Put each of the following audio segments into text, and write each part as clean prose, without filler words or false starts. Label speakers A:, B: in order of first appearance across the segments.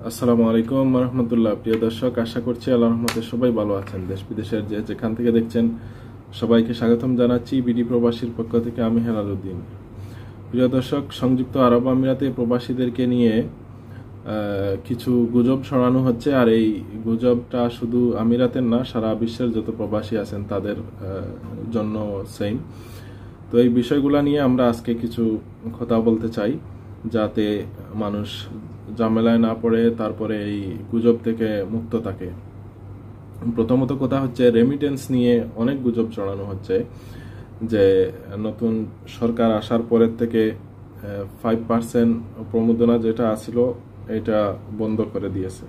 A: আসসালামু আলাইকুম রহমতুল্লাহ। প্রিয় দর্শক, আশা করছি আল্লাহর রহমতে সবাই ভালো আছেন। দেশ বিদেশের যেখান থেকে দেখছেন সবাইকে স্বাগতম জানাচ্ছি বিডি প্রবাসীর পক্ষ থেকে। আমি হেলাল উদ্দিন। প্রিয় দর্শক, সংযুক্ত আরব আমিরাতে প্রবাসীদেরকে নিয়ে কিছু গুজব ছড়ানো হচ্ছে, আর এই গুজবটা শুধু আমিরাতের না, সারা বিশ্বের যত প্রবাসী আছেন তাদের জন্য সেম। তো এই বিষয়গুলো নিয়ে আমরা আজকে কিছু কথা বলতে চাই, যাতে মানুষ ঝামেলায় না পড়ে, তারপরে এই গুজব থেকে মুক্ত থাকে। প্রথমত কথা হচ্ছে, রেমিটেন্স নিয়ে অনেক গুজব ছড়ানো হচ্ছে যে নতুন সরকার আসার পরের থেকে 5% প্রমোদনা যেটা আসিল এটা বন্ধ করে দিয়েছে।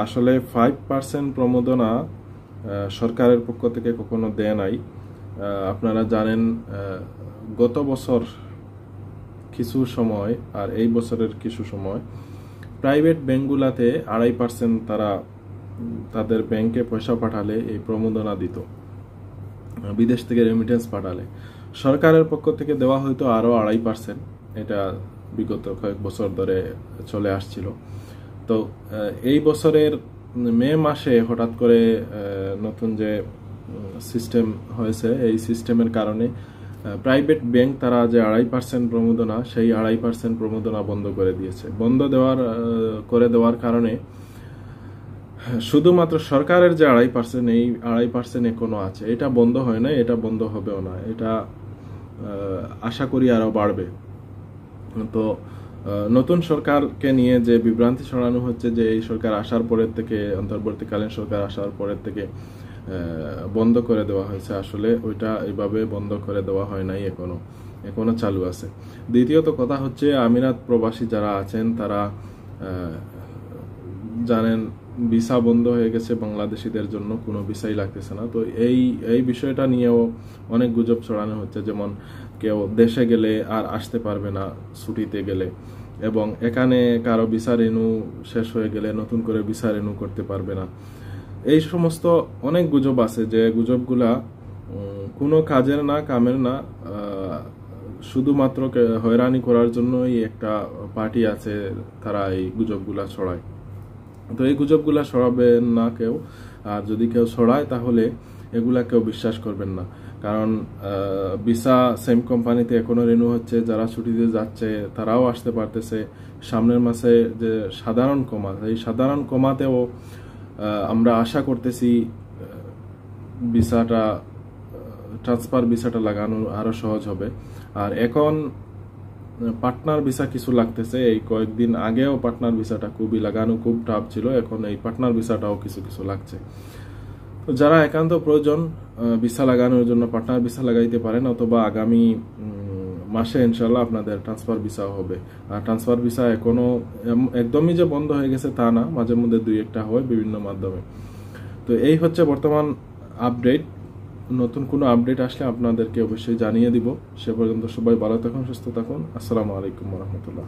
A: আসলে 5% প্রমোদনা সরকারের পক্ষ থেকে কখনো দেয় নাই। আপনারা জানেন, গত বছর কিছু সময় আর এই বছরের কিছু সময় প্রাইভেট ব্যাংকগুলাতে 2.5% তারা তাদের ব্যাংকে পয়সা পাঠালে এই প্রমোদনা দিত, বিদেশ থেকে রেমিটেন্স পাঠালে। সরকারের পক্ষ থেকে দেওয়া হয়তো আরও 2.5%। এটা বিগত কয়েক বছর ধরে চলে আসছিল। তো এই বছরের মে মাসে হঠাৎ করে নতুন যে সিস্টেম হয়েছে, এই সিস্টেমের কারণে প্রাইভেট ব্যাংক তারা যে 2.5% প্রমোদনা, সেই 2.5% প্রমোদনা বন্ধ করে দিয়েছে। বন্ধ করে দেওয়ার কারণে শুধুমাত্র সরকারের যে 2.5%, এই 2.5% এখনো আছে। এটা বন্ধ হয় না, এটা বন্ধ হবেও না। এটা আশা করি আরো বাড়বে। তো নতুন সরকারকে নিয়ে যে বিভ্রান্তি ছড়ানো হচ্ছে যে এই সরকার আসার পরের থেকে, অন্তর্বর্তীকালীন সরকার আসার পরের থেকে বন্ধ করে দেওয়া হয়েছে, আসলে ওইটা এইভাবে বন্ধ করে দেওয়া হয় নাই, এখনো চালু আছে। দ্বিতীয়ত কথা হচ্ছে, আমিরাত প্রবাসী যারা আছেন তারা জানেন ভিসা বন্ধ হয়ে গেছে বাংলাদেশিদের জন্য, কোনো ভিসাই লাগতেছে না। তো এই বিষয়টা নিয়েও অনেক গুজব ছড়ানো হচ্ছে, যেমন কেউ দেশে গেলে আর আসতে পারবে না ছুটিতে গেলে, এবং এখানে কারো ভিসা রিনিউ শেষ হয়ে গেলে নতুন করে ভিসা রিনিউ করতে পারবে না। এই সমস্ত অনেক গুজব আছে, যে গুজবগুলা কোনো কাজের না, কামের না, শুধুমাত্র হয়রানি করার জন্যই একটা পার্টি আছে, তারা এই গুজবগুলা ছড়ায়। তো এই গুজবগুলা ছড়াবেন না কেউ, আর যদি কেউ ছড়ায় তাহলে এগুলা কেউ বিশ্বাস করবেন না। কারণ ভিসা সেম কোম্পানিতে এখনো রিনিউ হচ্ছে, যারা ছুটিতে যাচ্ছে তারাও আসতে পারতেছে। সামনের মাসে যে সাধারণ কমা, এই সাধারণ কমাতেও আমরা আশা করতেছি ভিসাটা, ট্রান্সফার ভিসাটা লাগানো আরো সহজ হবে। আর এখন পার্টনার ভিসা কিছু লাগতেছে, এই কয়েকদিন আগেও পার্টনার ভিসাটা খুবই লাগানো খুব টাফ ছিল, এখন এই পার্টনার ভিসাটাও কিছু কিছু লাগছে। তো যারা একান্ত প্রয়োজন ভিসা লাগানোর জন্য পার্টনার ভিসা লাগাইতে পারেন, অথবা আগামী মাসে ইনশাল্লাহ আপনাদের ট্রান্সফার ভিসা হবে। আর ট্রান্সফার ভিসা এখনো একদমই যে বন্ধ হয়ে গেছে তা না, মাঝে মধ্যে 2-1টা হয় বিভিন্ন মাধ্যমে। তো এই হচ্ছে বর্তমান আপডেট। নতুন কোনো আপডেট আসলে আপনাদেরকে অবশ্যই জানিয়ে দিব। সে পর্যন্ত সবাই ভালো থাকুন, সুস্থ থাকুন। আসসালামু আলাইকুম রহমতুল্লাহ।